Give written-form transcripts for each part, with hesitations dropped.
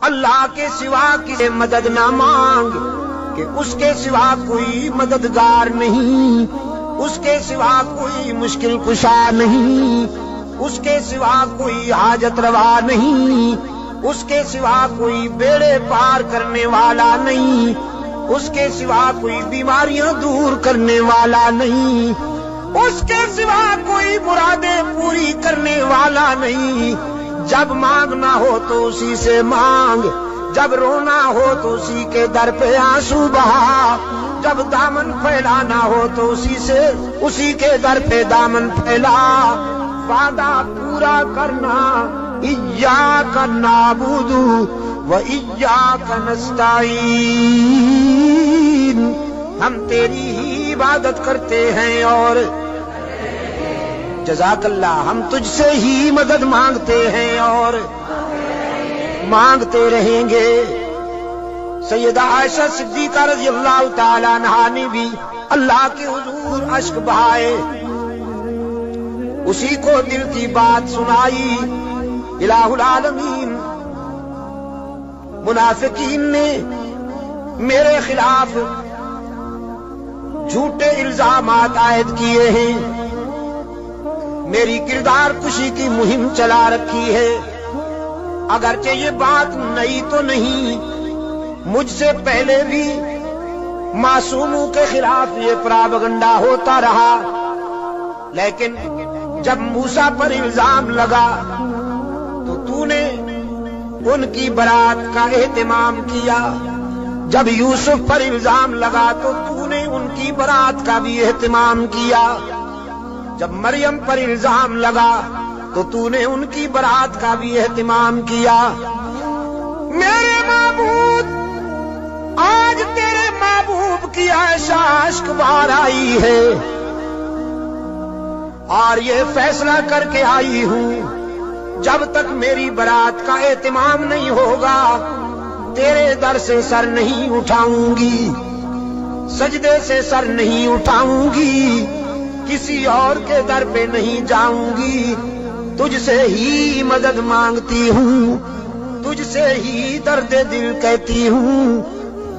اللہ کے سوا کسی مدد نہ مانگ کہ اس کے سوا کوئی مددگار نہیں، اس کے سوا کوئی مشکل کشا نہیں، اس کے سوا کوئی حاجت روا نہیں، اس کے سوا کوئی بیڑے پار کرنے والا نہیں، اس کے سوا کوئی بیماریاں دور کرنے والا نہیں، اس کے سوا کوئی مرادیں پوری کرنے والا نہیں۔ جب مانگنا ہو تو اسی سے مانگ، جب رونا ہو تو اسی کے در پہ آنسو بہا، جب دامن پھیلانا ہو تو اسی کے در پہ دامن پھیلا۔ وعدہ پورا کرنا، ایاک نعبد و ایاک نستعین، ہم تیری ہی عبادت کرتے ہیں اور جزاک اللہ ہم تجھ سے ہی مدد مانگتے ہیں اور مانگتے رہیں گے۔ سیدہ عائشہ صدیقہ رضی اللہ تعالی عنہا نے بھی اللہ کے حضور اشک بہائے، اسی کو دل کی بات سنائی۔ الہ العالمین منافقین نے میرے خلاف جھوٹے الزامات عائد کیے ہیں، میری کردار کشی کی مہم چلا رکھی ہے۔ اگرچہ یہ بات نئی تو نہیں، مجھ سے پہلے بھی معصوموں کے خلاف یہ پراپگنڈا ہوتا رہا، لیکن جب موسیٰ پر الزام لگا تو نے ان کی برات کا اہتمام کیا، جب یوسف پر الزام لگا تو نے ان کی برات کا بھی اہتمام کیا، جب مریم پر الزام لگا تو نے ان کی برات کا بھی اہتمام کیا۔ میرے معبود، آج تیرے محبوب کی عائشہ اشک بار آئی ہے اور یہ فیصلہ کر کے آئی ہوں، جب تک میری برات کا اہتمام نہیں ہوگا تیرے در سے سر نہیں اٹھاؤں گی، سجدے سے سر نہیں اٹھاؤں گی، کسی اور کے در پہ نہیں جاؤں گی، تجھ سے ہی مدد مانگتی ہوں، تجھ سے ہی درد دل کہتی ہوں۔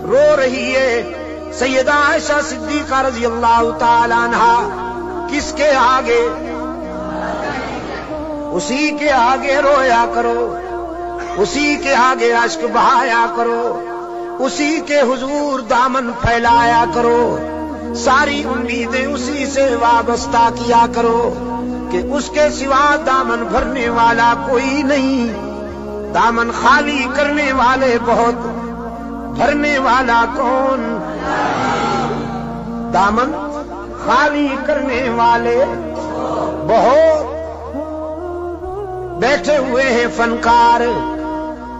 رو رہی ہے سیدہ عائشہ صدیقہ رضی اللہ تعالی عنہا، کس کے آگے؟ اسی کے آگے رویا کرو، اسی کے آگے اشک بہایا کرو، اسی کے حضور دامن پھیلایا کرو، ساری امیدیں اسی سے وابستہ کیا کرو کہ اس کے سوا دامن بھرنے والا کوئی نہیں، دامن خالی کرنے والے بہت، بھرنے والا کون؟ دامن خالی کرنے والے بہت۔ بیٹھے ہوئے ہیں فنکار،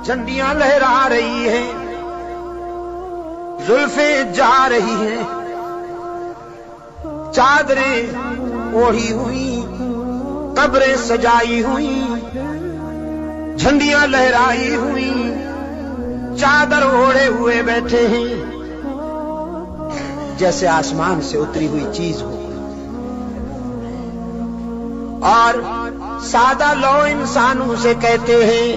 جھنڈیاں لہرا رہی ہیں، زلفیں جا رہی ہیں، چادریں اوڑھی ہوئی، قبریں سجائی ہوئی، جھنڈیاں لہرائی ہوئی، چادر اوڑھے ہوئے بیٹھے ہیں، جیسے آسمان سے اتری ہوئی چیز ہو، اور سادہ لو انسانوں سے کہتے ہیں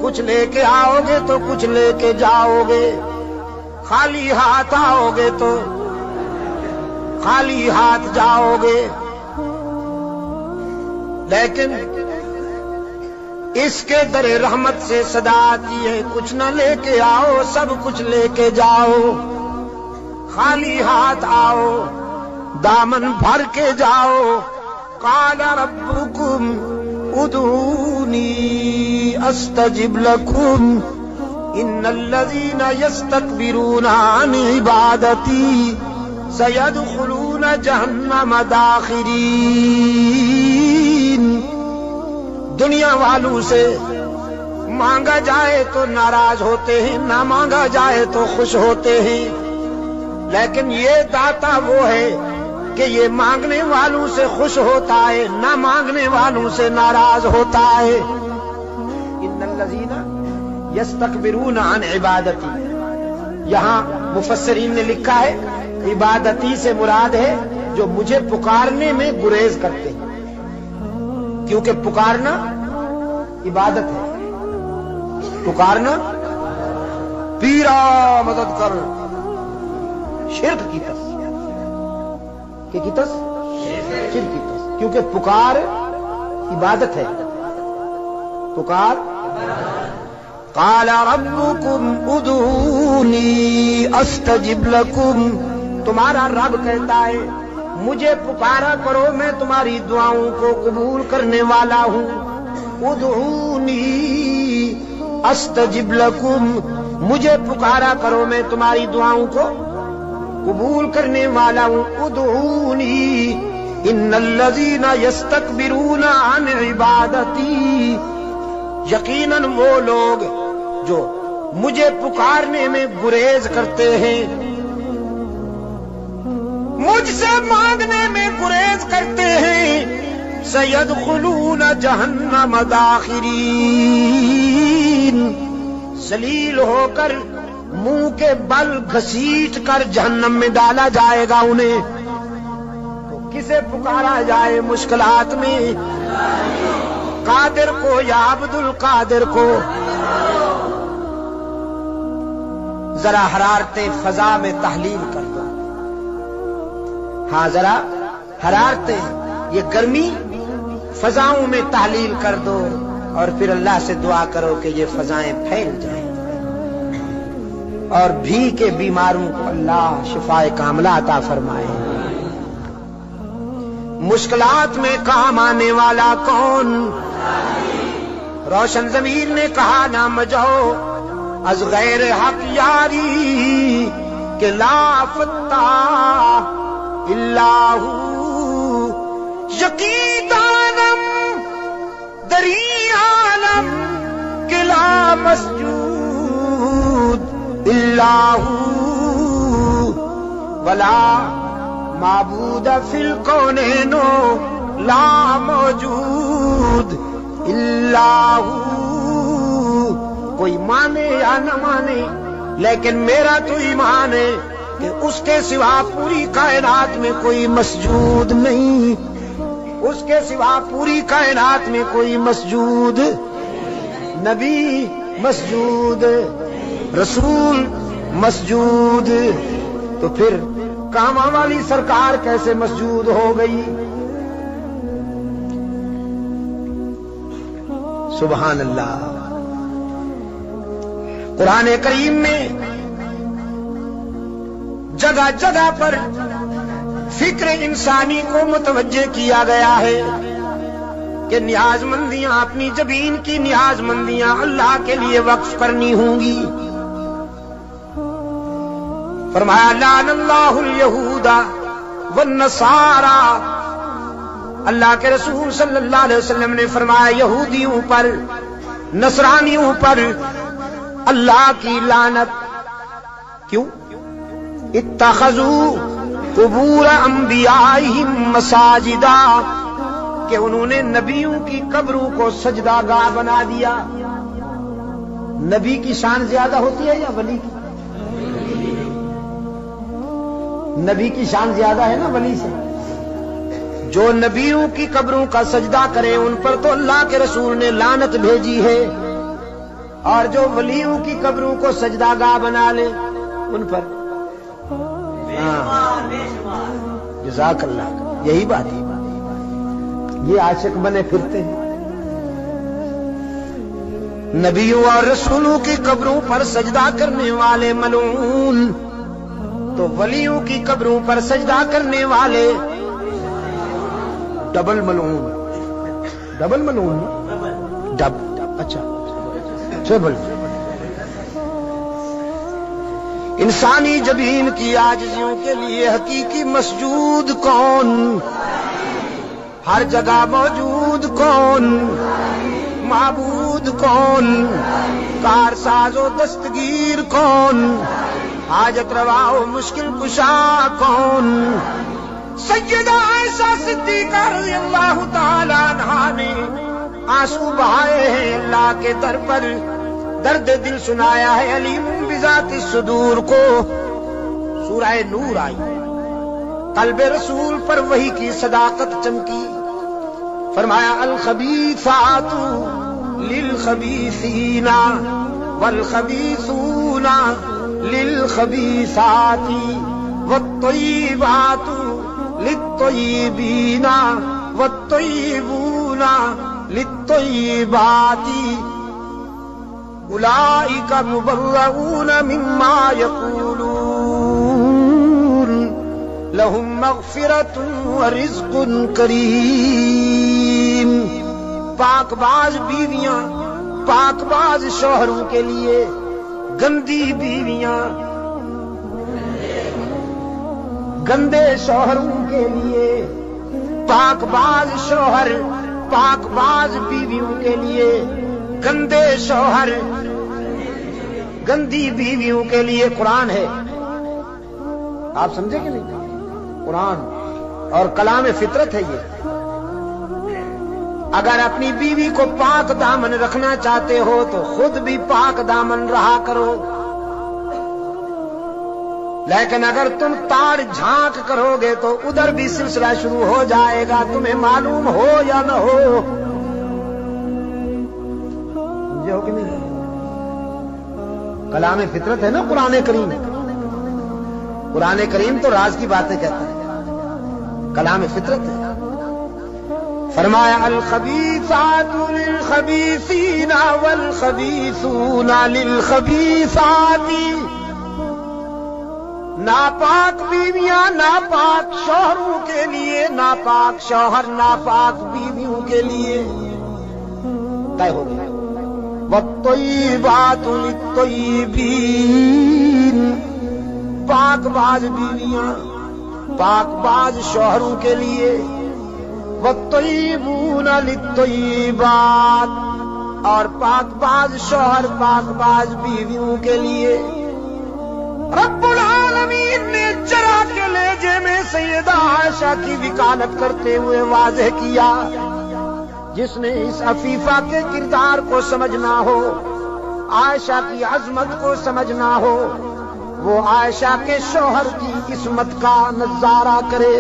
کچھ لے کے آؤ گے تو کچھ لے کے جاؤ گے، خالی ہاتھ آؤ گے تو خالی ہاتھ جاؤ گے، لیکن اس کے در رحمت سے صدا آتی ہے کچھ نہ لے کے آؤ، سب کچھ لے کے جاؤ، خالی ہاتھ آؤ، دامن بھر کے جاؤ۔ قال ربکم ادعونی استجب لکم ان الذین یستکبرون عن عبادتی سیدخلون جہنم داخرین۔ دنیا والوں سے مانگا جائے تو ناراض ہوتے ہیں، نہ مانگا جائے تو خوش ہوتے ہیں، لیکن یہ داتا وہ ہے کہ یہ مانگنے والوں سے خوش ہوتا ہے، نہ مانگنے والوں سے ناراض ہوتا ہے۔ ان الذین یستکبرون عن عبادتی، یہاں مفسرین نے لکھا ہے عبادتی سے مراد ہے جو مجھے پکارنے میں گریز کرتے ہیں، کیونکہ پکارنا عبادت ہے، پکارنا پیرا مدد کر، شرک کی تس کی تس شرک کی تس، کیونکہ پکار عبادت ہے، پکار قال ربكم ادعوني استجب لكم، تمہارا رب کہتا ہے مجھے پکارا کرو میں تمہاری دعاؤں کو قبول کرنے والا ہوں، ادعونی استجب لکم، مجھے پکارا کرو میں تمہاری دعاؤں کو قبول کرنے والا ہوں، ادعونی ان الذین یستکبرون عن عبادتی، یقیناً وہ لوگ جو مجھے پکارنے میں گریز کرتے ہیں، مجھ سے مانگنے میں گریز کرتے ہیں، سیدخلون جہنم داخرین، ذلیل ہو کر منہ کے بل گھسیٹ کر جہنم میں ڈالا جائے گا انہیں۔ تو کسے پکارا جائے مشکلات میں؟ قادر کو یا عبد القادر کو؟ ذرا حرارت فضا میں تحلیل کر دو، ہاں ذرا حرارتیں، یہ گرمی فضاؤں میں تحلیل کر دو، اور پھر اللہ سے دعا کرو کہ یہ فضائیں پھیل جائیں اور بھی کے بیماروں کو اللہ شفائے کاملہ عطا فرمائے۔ مشکلات میں کام آنے والا کون؟ روشن ضمیر نے کہا نہ مجھو از غیر حق یاری کہ لا فتح اللہ، یقین عالم دری عالم کہ لا مسجود اللہ، ولا معبود فی الکونین لا موجود اللہ، کوئی مانے یا نہ مانے لیکن میرا تو ایمان ہے کہ اس کے سوا پوری کائنات میں کوئی مسجود نہیں، اس کے سوا پوری کائنات میں کوئی مسجود، نبی مسجود، رسول مسجود، تو پھر کاما والی سرکار کیسے مسجود ہو گئی؟ سبحان اللہ۔ قرآن کریم میں جگہ جگہ پر فکر انسانی کو متوجہ کیا گیا ہے کہ نیاز مندیاں، اپنی جبین کی نیاز مندیاں اللہ کے لیے وقف کرنی ہوں گی۔ فرمایا لعن اللہ الیہود والنصارى، اللہ کے رسول صلی اللہ علیہ وسلم نے فرمایا یہودیوں پر، نصرانیوں پر اللہ کی لعنت۔ کیوں؟ اتخذوا قبور انبیائہم مساجدا، کہ انہوں نے نبیوں کی قبروں کو سجدہ گاہ بنا دیا۔ نبی کی شان زیادہ ہوتی ہے یا ولی کی؟ نبی کی شان زیادہ ہے نا ولی سے۔ جو نبیوں کی قبروں کا سجدہ کرے ان پر تو اللہ کے رسول نے لعنت بھیجی ہے، اور جو ولیوں کی قبروں کو سجدہ گاہ بنا لے ان پر جزاک اللہ، یہی بات ہے، یہ عاشق بنے پھرتے ہیں۔ نبیوں اور رسولوں کی قبروں پر سجدہ کرنے والے ملعون، تو ولیوں کی قبروں پر سجدہ کرنے والے ڈبل ملعون، ڈبل ملعون، اچھا ٹریبل۔ انسانی جبین کی عاجزیوں کے لیے حقیقی مسجود کون؟ ہر جگہ موجود کون؟ معبود کون؟ کارساز و دستگیر کون؟ حاجت روا و مشکل کشا کون؟ سیدہ عائشہ صدیقہ رضی اللہ تعالی عنہا نے آنسو بہائے ہیں اللہ کے در پر، درد دل سنایا ہے علیم بذات الصدور کو۔ سورہ نور آئی، قلب رسول پر وحی کی صداقت چمکی، فرمایا الخبیثات للخبیثین والخبیثون للخبیثات والطیبات للطیبین والطیبون للطیبات اولئک مبرؤون مما یقولون لهم مغفرۃ ورزق کریم. پاک باز بیویاں پاک باز شوہروں کے لیے، گندی بیویاں گندے شوہروں کے لیے، پاک باز شوہر پاک باز بیویوں کے لیے، گندے شوہر گندی بیویوں کے لیے قرآن ہے. آپ سمجھے کہ نہیں؟ قرآن اور کلام فطرت ہے یہ. اگر اپنی بیوی کو پاک دامن رکھنا چاہتے ہو تو خود بھی پاک دامن رہا کرو، لیکن اگر تم تاڑ جھانک کرو گے تو ادھر بھی سلسلہ شروع ہو جائے گا، تمہیں معلوم ہو یا نہ ہو. سمجھے ہو کہ نہیں؟ کلام فطرت ہے نا قرآن کریم. قرآن کریم تو راز کی باتیں کہتا ہے، کلام فطرت ہے. فرمایا الخبیثات للخبیثین والخبیثون للخبیثات. ناپاک بیویاں ناپاک شوہروں کے لیے، ناپاک شوہر ناپاک بیویوں کے لیے طے ہو گیا. والطیبات للطیبین. پاک باز بیویاں پاک باز شوہروں کے لیے، والطیبون للطیبات، اور پاک باز شوہر پاک باز بیویوں کے لیے. رب العالمین نے چرا کے لہجے میں سیدہ عائشہ کی وکالت کرتے ہوئے واضح کیا، جس نے اس عفیفہ کے کردار کو سمجھنا ہو، عائشہ کی عظمت کو سمجھنا ہو، وہ عائشہ کے شوہر کی عصمت کا نظارہ کرے.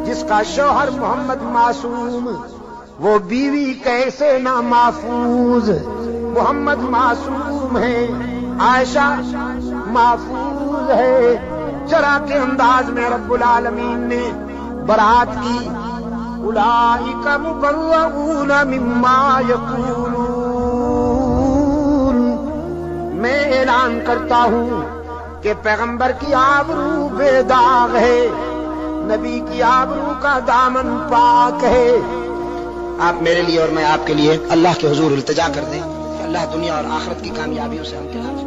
جس کا شوہر محمد معصوم، وہ بیوی کیسے نہ محفوظ. محمد معصوم ہے، عائشہ محفوظ ہے. چرا کے انداز میں رب العالمین نے برات کی. اولئک مبرؤون مما یقولون. میں اعلان کرتا ہوں کہ پیغمبر کی آبرو بے داغ ہے، نبی کی آبرو کا دامن پاک ہے. آپ میرے لیے اور میں آپ کے لیے اللہ کے حضور التجا کر دیں کہ اللہ دنیا اور آخرت کی کامیابیوں سے ہم کنار